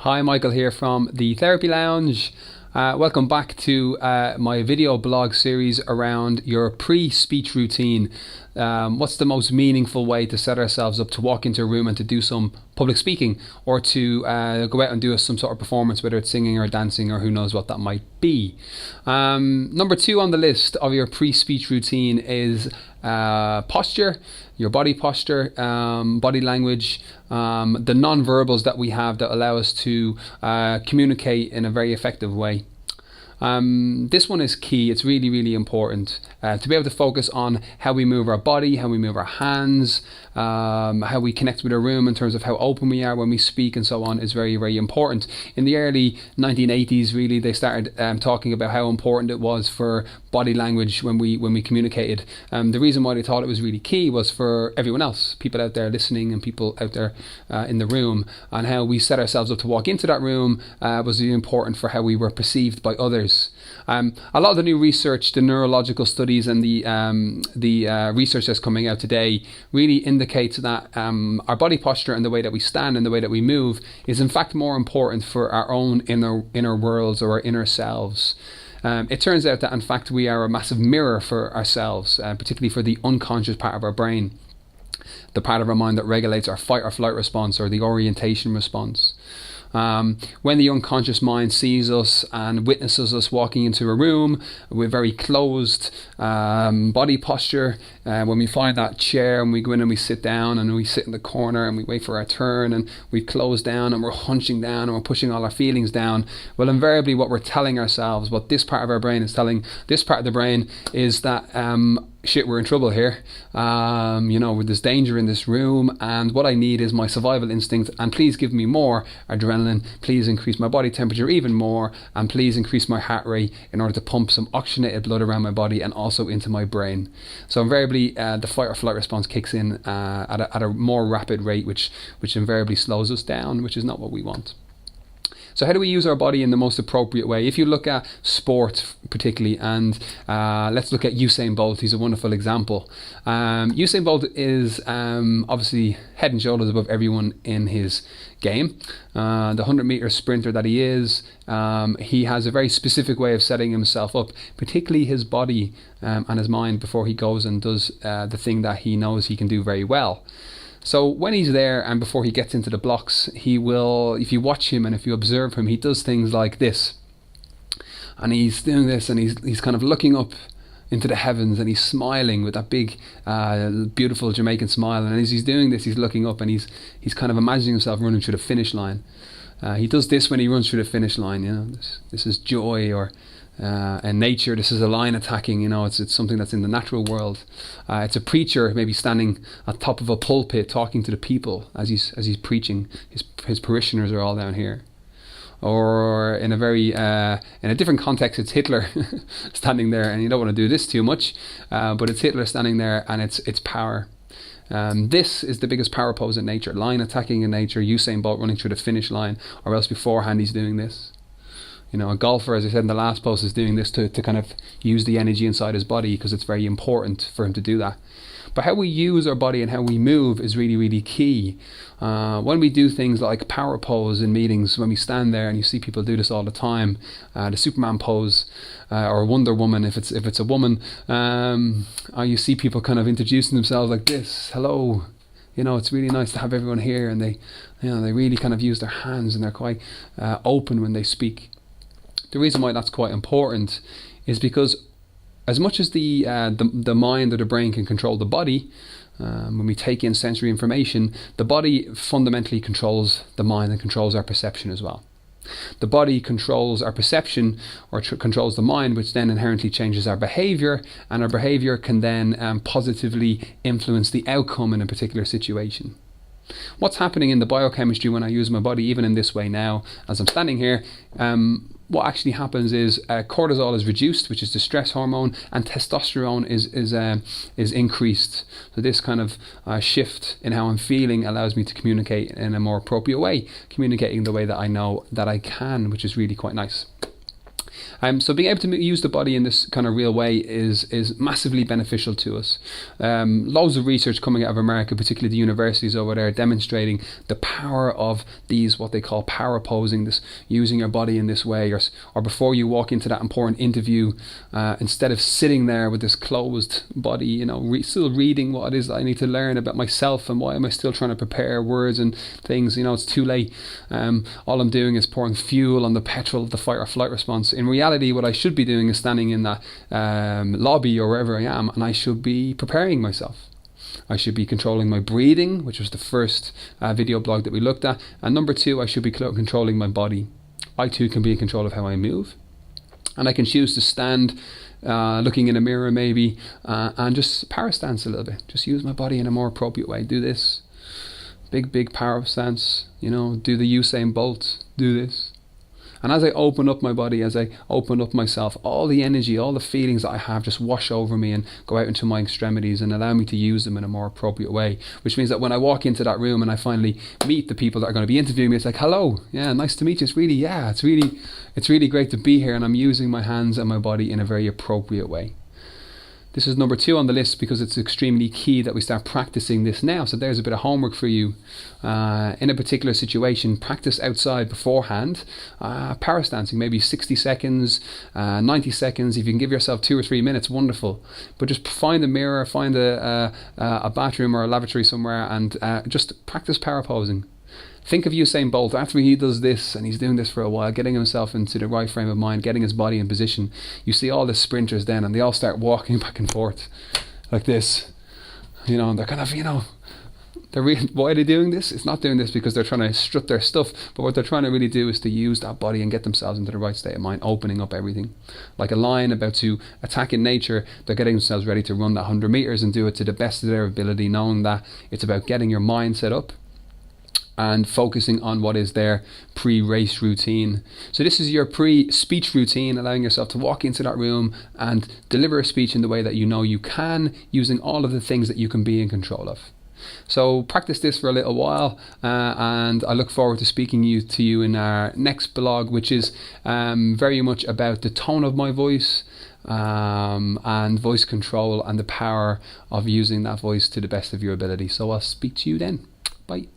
Hi, Michael here from the Therapy Lounge. Welcome back to my video blog series around your pre-speech routine. What's the most meaningful way to set ourselves up to walk into a room and to do some public speaking, or to go out and do some sort of performance, whether it's singing or dancing or who knows what that might be. Number 2 on the list of your pre-speech routine is posture, your body posture, body language, the non-verbals that we have that allow us to communicate in a very effective way. This one is key. It's really, really important to be able to focus on how we move our body, how we move our hands, how we connect with a room in terms of how open we are when we speak and so on is very, very important. In the early 1980s, really, they started talking about how important it was for body language when we communicated. The reason why they thought it was really key was for everyone else, people out there listening and people out there in the room, and how we set ourselves up to walk into that room was really important for how we were perceived by others. A lot of the new research, the neurological studies and the research that's coming out today really indicates that our body posture and the way that we stand and the way that we move is in fact more important for our own inner worlds or our inner selves. It turns out that in fact we are a massive mirror for ourselves, particularly for the unconscious part of our brain, the part of our mind that regulates our fight or flight response or the orientation response. When the unconscious mind sees us and witnesses us walking into a room with very closed body posture, when we find that chair and we go in and we sit down and we sit in the corner and we wait for our turn and we close down and we're hunching down and we're pushing all our feelings down, well, invariably what we're telling ourselves, what this part of our brain is telling this part of the brain, is that shit, we're in trouble here. There's danger in this room, and what I need is my survival instinct, and please give me more adrenaline, please increase my body temperature even more, and please increase my heart rate in order to pump some oxygenated blood around my body and also into my brain. So invariably the fight or flight response kicks in at a more rapid rate, which invariably slows us down, which is not what we want. So how do we use our body in the most appropriate way? If you look at sport particularly, and let's look at Usain Bolt, he's a wonderful example. Usain Bolt is obviously head and shoulders above everyone in his game. The 100-meter sprinter that he is, he has a very specific way of setting himself up, particularly his body and his mind, before he goes and does the thing that he knows he can do very well. So when he's there and before he gets into the blocks, he will, if you watch him and if you observe him, he does things like this. And he's doing this and he's kind of looking up into the heavens and he's smiling with that big, beautiful Jamaican smile. And as he's doing this, he's looking up and he's kind of imagining himself running through the finish line. He does this when he runs through the finish line, this is joy, or in nature, this is a lion attacking, it's something that's in the natural world. It's a preacher maybe standing at top of a pulpit talking to the people as he's preaching. His parishioners are all down here. Or in a different context, it's Hitler standing there, and you don't want to do this too much, but it's Hitler standing there, and it's power. This is the biggest power pose in nature. Lion attacking in nature, Usain Bolt running through the finish line, or else beforehand he's doing this. A golfer, as I said in the last post, is doing this to kind of use the energy inside his body, because it's very important for him to do that. But how we use our body and how we move is really, really key. When we do things like power pose in meetings, when we stand there, and you see people do this all the time, the Superman pose, or Wonder Woman if it's a woman, or you see people kind of introducing themselves like this, hello. It's really nice to have everyone here, and they really kind of use their hands, and they're quite open when they speak. The reason why that's quite important is because as much as the mind or the brain can control the body, when we take in sensory information, the body fundamentally controls the mind and controls our perception as well. The body controls our perception, or controls the mind, which then inherently changes our behavior, and our behavior can then positively influence the outcome in a particular situation. What's happening in the biochemistry when I use my body, even in this way now, as I'm standing here, what actually happens is cortisol is reduced, which is the stress hormone, and testosterone is increased. So this kind of shift in how I'm feeling allows me to communicate in a more appropriate way, communicating the way that I know that I can, which is really quite nice. So being able to use the body in this kind of real way is massively beneficial to us. Loads of research coming out of America, particularly the universities over there, demonstrating the power of these, what they call power posing, this using your body in this way, or before you walk into that important interview, instead of sitting there with this closed body, still reading what it is that I need to learn about myself and why am I still trying to prepare words and things. It's too late. All I'm doing is pouring fuel on the petrol of the fight or flight response. In reality, what I should be doing is standing in that lobby or wherever I am, and I should be preparing myself. I should be controlling my breathing, which was the first video blog that we looked at. And number 2, I should be controlling my body. I too can be in control of how I move. And I can choose to stand looking in a mirror maybe and just power stance a little bit. Just use my body in a more appropriate way. Do this. Big power stance. Do the Usain Bolt. Do this. And as I open up my body, as I open up myself, all the energy, all the feelings that I have just wash over me and go out into my extremities and allow me to use them in a more appropriate way. Which means that when I walk into that room and I finally meet the people that are going to be interviewing me, it's like, hello, yeah, nice to meet you. It's really great to be here, and I'm using my hands and my body in a very appropriate way. This is number 2 on the list because it's extremely key that we start practicing this now. So there's a bit of homework for you. In a particular situation, practice outside beforehand. Power stancing, maybe 60 seconds, 90 seconds. If you can give yourself 2 or 3 minutes, wonderful. But just find a mirror, find a bathroom or a lavatory somewhere, and just practice power posing. Think of Usain Bolt after he does this, and he's doing this for a while, getting himself into the right frame of mind, getting his body in position. You see all the sprinters then, and they all start walking back and forth like this. And they're kind of, why are they doing this? It's not doing this because they're trying to strut their stuff, but what they're trying to really do is to use that body and get themselves into the right state of mind, opening up everything. Like a lion about to attack in nature, they're getting themselves ready to run that 100 meters and do it to the best of their ability, knowing that it's about getting your mind set up and focusing on what is their pre-race routine. So this is your pre-speech routine, allowing yourself to walk into that room and deliver a speech in the way that you can, using all of the things that you can be in control of. So practice this for a little while, and I look forward to speaking to you in our next blog, which is very much about the tone of my voice, and voice control and the power of using that voice to the best of your ability. So I'll speak to you then. Bye.